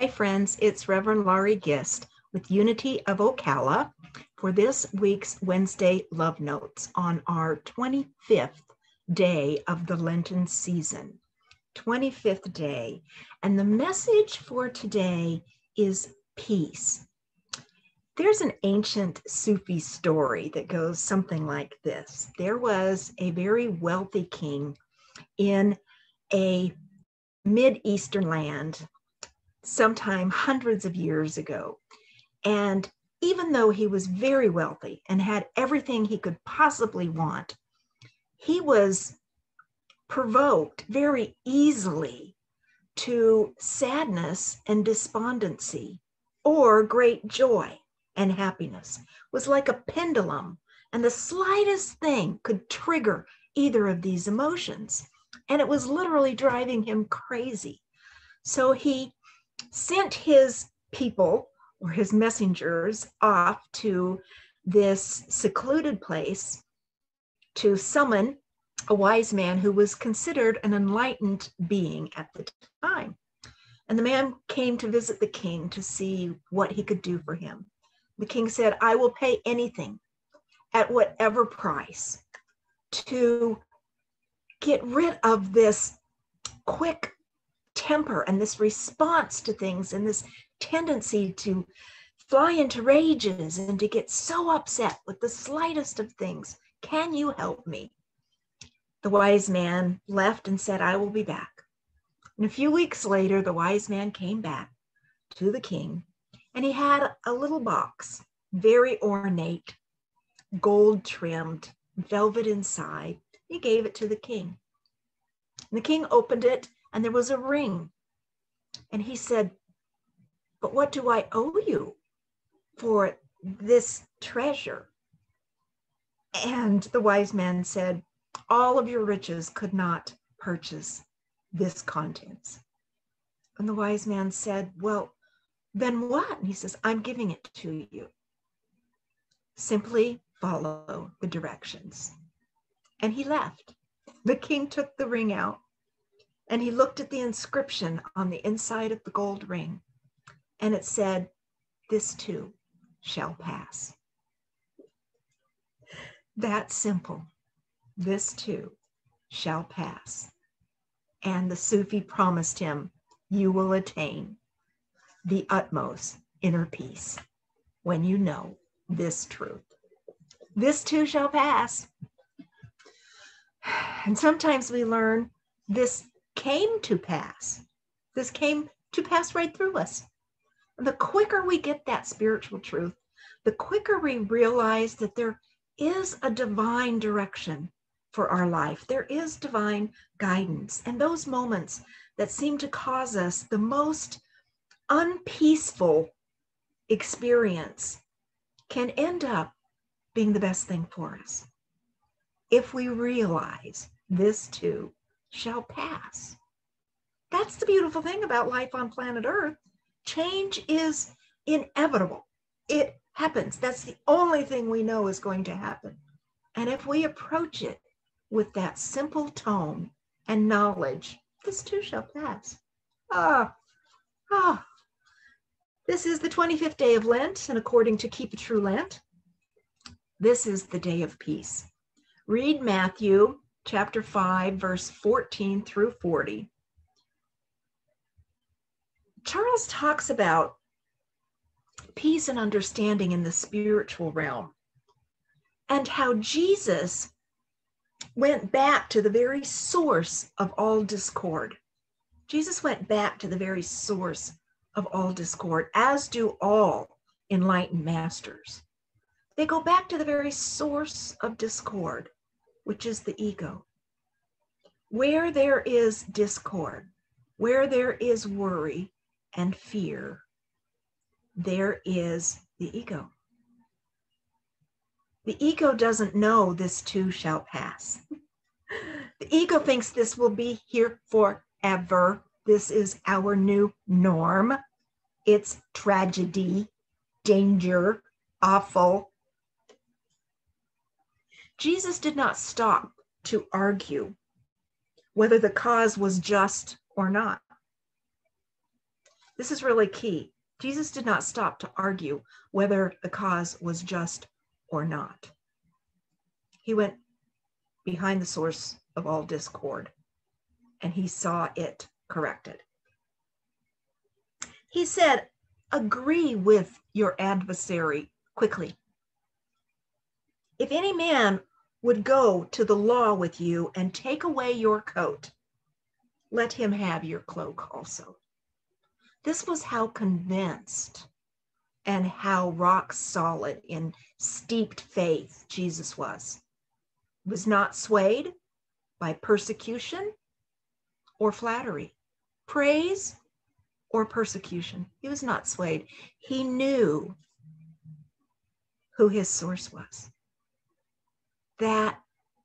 Hi friends, it's Reverend Laurie Gist with Unity of Ocala for this week's Wednesday Love Notes on our 25th day of the Lenten season. 25th day. And the message for today is peace. There's an ancient Sufi story that goes something like this. There was a very wealthy king in a Mid-Eastern land sometime hundreds of years ago. And even though he was very wealthy and had everything he could possibly want, he was provoked very easily to sadness and despondency, or great joy and happiness. It was like a pendulum, and the slightest thing could trigger either of these emotions. And it was literally driving him crazy. So he sent his people or his messengers off to this secluded place to summon a wise man who was considered an enlightened being at the time. And the man came to visit the king to see what he could do for him. The king said, "I will pay anything at whatever price to get rid of this quick temper and this response to things and this tendency to fly into rages and to get so upset with the slightest of things. Can you help me?" The wise man left and said, "I will be back." And a few weeks later, the wise man came back to the king, and he had a little box, very ornate, gold trimmed, velvet inside. He gave it to the king. And the king opened it, and there was a ring. And he said, "But what do I owe you for this treasure?" And the wise man said, "All of your riches could not purchase this contents." And the wise man said, "Well, then what?" And he says, "I'm giving it to you. Simply follow the directions." And he left. The king took the ring out, and he looked at the inscription on the inside of the gold ring, and it said, "This too shall pass." That simple. This too shall pass. And the Sufi promised him, you will attain the utmost inner peace when you know this truth. This too shall pass. And sometimes we learn this came to pass. This came to pass right through us. The quicker we get that spiritual truth, the quicker we realize that there is a divine direction for our life. There is divine guidance. And those moments that seem to cause us the most unpeaceful experience can end up being the best thing for us if we realize this too shall pass. That's the beautiful thing about life on planet Earth. Change is inevitable. It happens. That's the only thing we know is going to happen. And if we approach it with that simple tone and knowledge, this too shall pass. This is the 25th day of Lent, and according to Keep a True Lent, this is the day of peace. Read Matthew chapter 5, verse 14 through 40. Charles talks about peace and understanding in the spiritual realm and how Jesus went back to the very source of all discord. Jesus went back to the very source of all discord, as do all enlightened masters. They go back to the very source of discord, which is the ego. Where there is discord, where there is worry and fear, there is the ego. The ego doesn't know this too shall pass. The ego thinks this will be here forever. This is our new norm. It's tragedy, danger, awful. Jesus did not stop to argue whether the cause was just or not. This is really key. Jesus did not stop to argue whether the cause was just or not. He went behind the source of all discord, and he saw it corrected. He said, agree with your adversary quickly. If any man would go to the law with you and take away your coat, let him have your cloak also. This was how convinced and how rock solid in steeped faith Jesus was. He was not swayed by persecution or flattery, praise or persecution. He was not swayed. He knew who his source was. That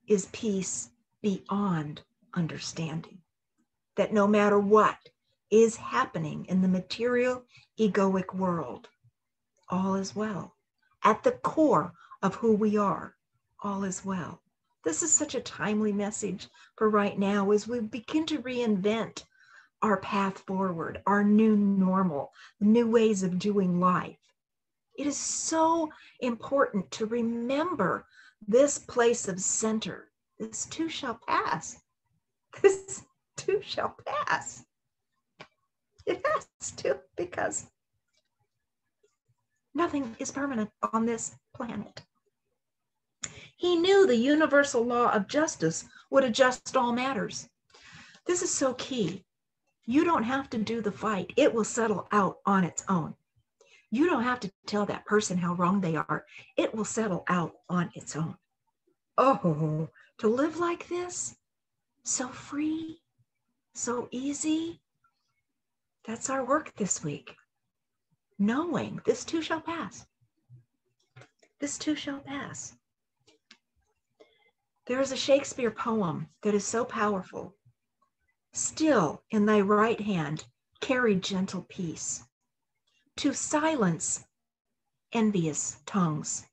is peace beyond understanding. That no matter what is happening in the material, egoic world, all is well. At the core of who we are, all is well. This is such a timely message for right now as we begin to reinvent our path forward, our new normal, new ways of doing life. It is so important to remember this place of center. This too shall pass. This too shall pass. It has to, because nothing is permanent on this planet. He knew the universal law of justice would adjust all matters. This is so key. You don't have to do the fight. It will settle out on its own. You don't have to tell that person how wrong they are. It will settle out on its own. Oh, to live like this, so free, so easy. That's our work this week. Knowing this too shall pass. This too shall pass. There is a Shakespeare poem that is so powerful. Still in thy right hand carry gentle peace, to silence envious tongues.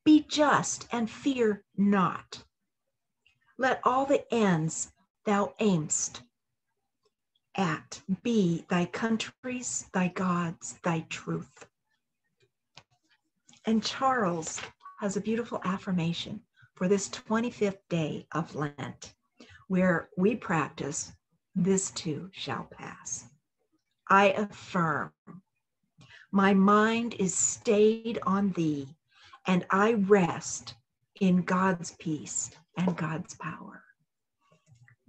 Be just and fear not. Let all the ends thou aim'st at be thy country's, thy God's, thy truth. And Charles has a beautiful affirmation for this 25th day of Lent, where we practice, this too shall pass. I affirm, my mind is stayed on thee, and I rest in God's peace and God's power.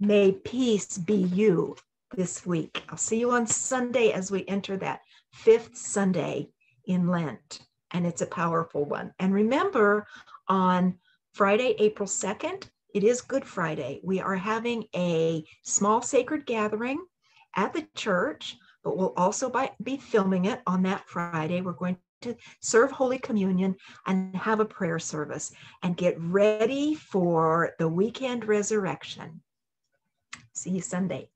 May peace be you this week. I'll see you on Sunday as we enter that 5th Sunday in Lent, and it's a powerful one. And remember, on Friday, April 2nd, it is Good Friday. We are having a small sacred gathering at the church, but we'll also be filming it on that Friday. We're going to serve Holy Communion and have a prayer service and get ready for the weekend resurrection. See you Sunday.